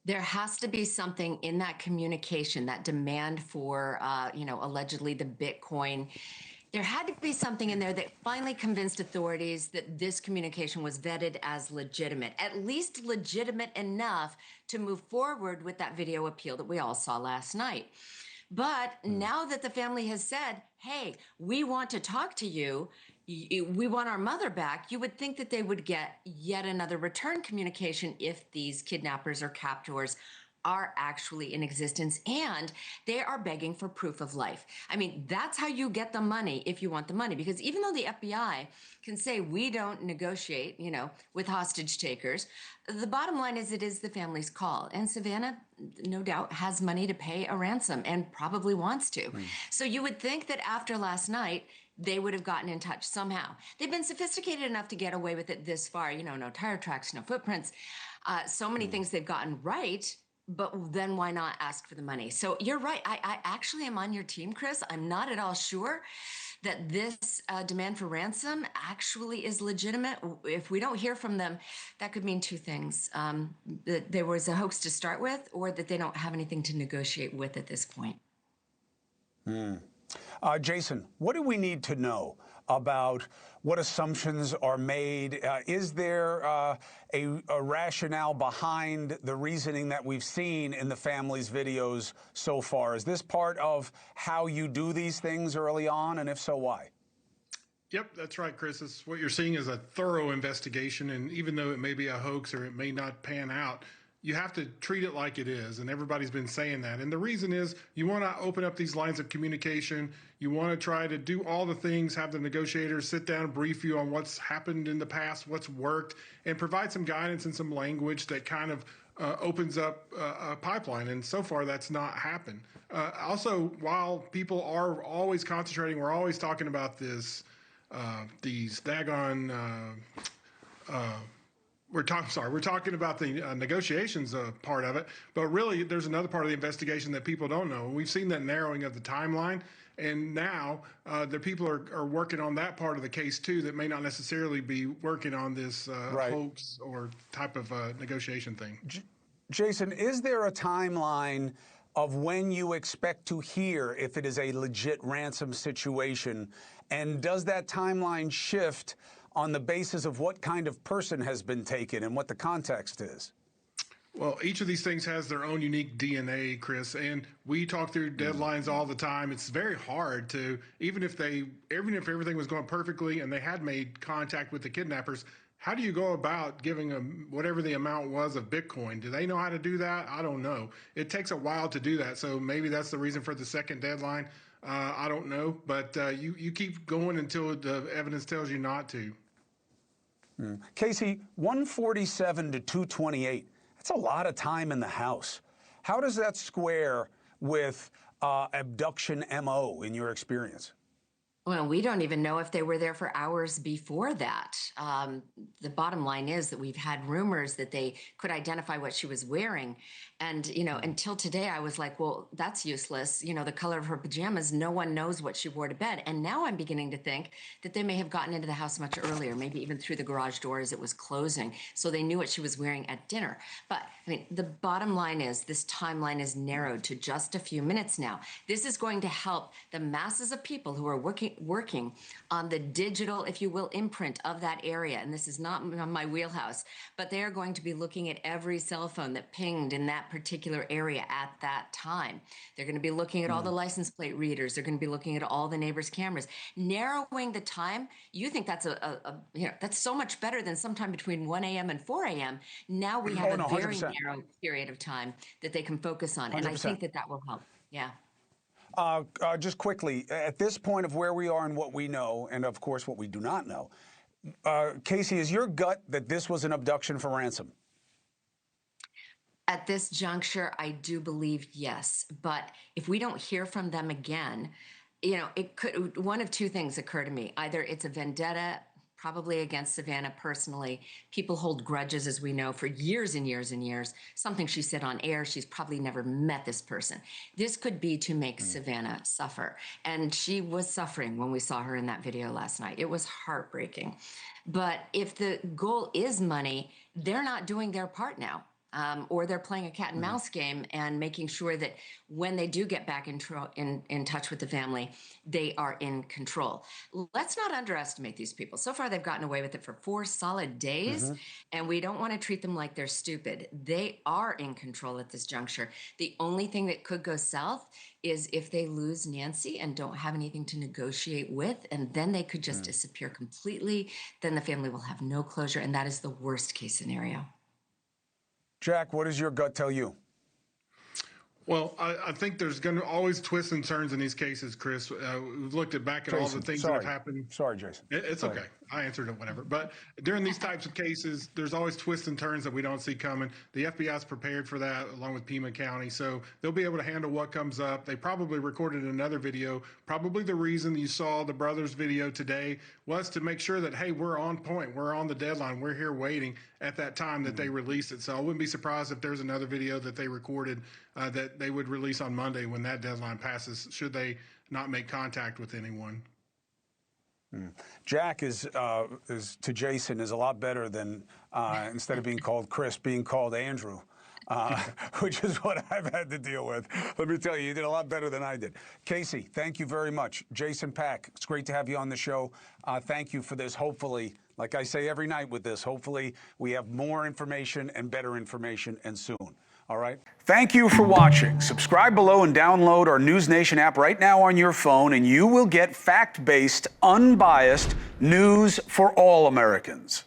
There has to be something in that communication, that demand for, allegedly the Bitcoin. There had to be something in there that finally convinced authorities that this communication was vetted as legitimate, at least legitimate enough to move forward with that video appeal that we all saw last night. But now that the family has said, hey, we want to talk to you, we want our mother back, you would think that they would get yet another return communication if these kidnappers or captors are actually in existence and they are begging for proof of life. I mean, that's how you get the money if you want the money, because even though the FBI can say we don't negotiate, with hostage takers, the bottom line is it is the family's call. And Savannah, no doubt, has money to pay a ransom and probably wants to. So you would think that after last night, they would have gotten in touch somehow. They've been sophisticated enough to get away with it this far, no tire tracks, no footprints, so many things they've gotten right. But then why not ask for the money? So you're right. I actually am on your team, Chris. I'm not at all sure that this demand for ransom actually is legitimate. If we don't hear from them, that could mean two things. That there was a hoax to start with, or that they don't have anything to negotiate with at this point. Jason, what do we need to know about what assumptions are made? Is there a rationale behind the reasoning that we've seen in the family's videos so far? Is this part of how you do these things early on, and if so, why? Yep, that's right, Chris. What you're seeing is a thorough investigation, and even though it may be a hoax or it may not pan out, you have to treat it like it is, and everybody's been saying that. And the reason is you want to open up these lines of communication. You want to try to do all the things, have the negotiators sit down, brief you on what's happened in the past, what's worked, and provide some guidance and some language that kind of opens up a pipeline. And so far, that's not happened. Also, while people are always concentrating, we're always talking about these daggone... We're talking about the negotiations part of it, but really there's another part of the investigation that people don't know. We've seen that narrowing of the timeline, and now the people are working on that part of the case too that may not necessarily be working on this hoax or type of negotiation thing. Jason, is there a timeline of when you expect to hear if it is a legit ransom situation, and does that timeline shift on the basis of what kind of person has been taken and what the context is? Well, each of these things has their own unique DNA, Chris, and we talk through deadlines all the time. It's very hard to, even if everything was going perfectly and they had made contact with the kidnappers, how do you go about giving them whatever the amount was of Bitcoin? Do they know how to do that? I don't know. It takes a while to do that, so maybe that's the reason for the second deadline. I don't know, but you keep going until the evidence tells you not to. Casey, 147 to 228, that's a lot of time in the house. How does that square with abduction MO in your experience? Well, we don't even know if they were there for hours before that. The bottom line is that we've had rumors that they could identify what she was wearing. And, until today, I was like, well, that's useless. The color of her pajamas, no one knows what she wore to bed. And now I'm beginning to think that they may have gotten into the house much earlier, maybe even through the garage door as it was closing. So they knew what she was wearing at dinner. But, the bottom line is this timeline is narrowed to just a few minutes now. This is going to help the masses of people who are working on the digital, if you will, imprint of that area. And this is not my wheelhouse, but they are going to be looking at every cell phone that pinged in that particular area at that time. They're going to be looking at all the license plate readers. They're going to be looking at all the neighbors' cameras. Narrowing the time, you think that's that's so much better than sometime between 1 a.m. and 4 a.m. Now we have a very 100%. Narrow period of time that they can focus on. 100%. And I think that will help. Yeah. Just quickly, at this point of where we are and what we know, and of course what we do not know, Casey, is your gut that this was an abduction for ransom? At this juncture, I do believe yes. But if we don't hear from them again, it could, one of two things occur to me. Either it's a vendetta, probably against Savannah personally. People hold grudges, as we know, for years and years and years. Something she said on air, she's probably never met this person. This could be to make Savannah suffer. And she was suffering when we saw her in that video last night. It was heartbreaking. But if the goal is money, they're not doing their part now. or they're playing a cat and mouse game and making sure that when they do get back in touch with the family, they are in control. Let's not underestimate these people. So far, they've gotten away with it for 4 solid days, and we don't want to treat them like they're stupid. They are in control at this juncture. The only thing that could go south is if they lose Nancy and don't have anything to negotiate with, and then they could just disappear completely. Then the family will have no closure, and that is the worst case scenario. Jack, what does your gut tell you? Well, I think there's going to always twists and turns in these cases, Chris. We've looked back at all the things that have happened. Sorry, Jason. It's okay. I answered it, whatever. But during these types of cases, there's always twists and turns that we don't see coming. The FBI's prepared for that, along with Pima County, so they'll be able to handle what comes up. They probably recorded another video. Probably the reason you saw the brothers' video today was to make sure that, hey, we're on point, we're on the deadline, we're here waiting at that time that they released it. So I wouldn't be surprised if there's another video that they recorded that they would release on Monday when that deadline passes, should they not make contact with anyone. Jack is to Jason is a lot better than instead of being called Chris, being called Andrew, which is what I've had to deal with. Let me tell you, you did a lot better than I did. Casey, thank you very much. Jason Pack, it's great to have you on the show. Thank you for this. Hopefully, like I say every night with this, hopefully we have more information and better information, and soon. All right. Thank you for watching. Subscribe below and download our NewsNation app right now on your phone, and you will get fact-based, unbiased news for all Americans.